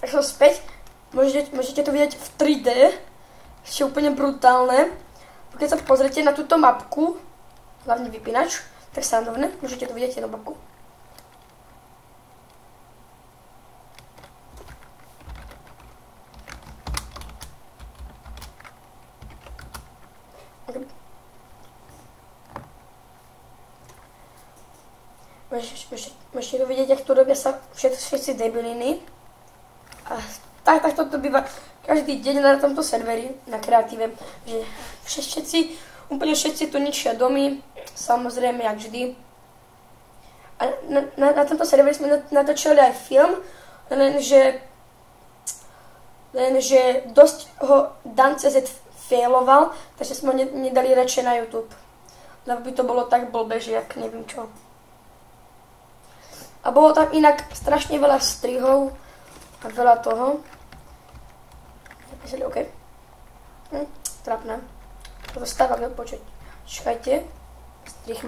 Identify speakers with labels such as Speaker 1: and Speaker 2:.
Speaker 1: tak som späť. Môžete to vidieť v 3D. Ešte úplne brutálne. Keď sa pozrite na túto mapku, hlavne vypínač, tak srandovné, môžete to vidieť jednu mapku. Môžete to vidieť, jak tu robia sa všetci debiliny. A takto to býva každý deň na tomto serveri, na kreatíve, že úplne všetci tu ničia domy, samozrejme, jak vždy. A na tomto serveri sme natočili aj film, lenže dosť ho Dan.cz failoval, takže sme ho nedali radšej na YouTube. Lebo by to bolo tak blbé, že jak neviem čo. A bolo tam inak strašne veľa strihov a veľa toho. Napísali OK. Trapné. To stáva počuť. Čakajte. Strih má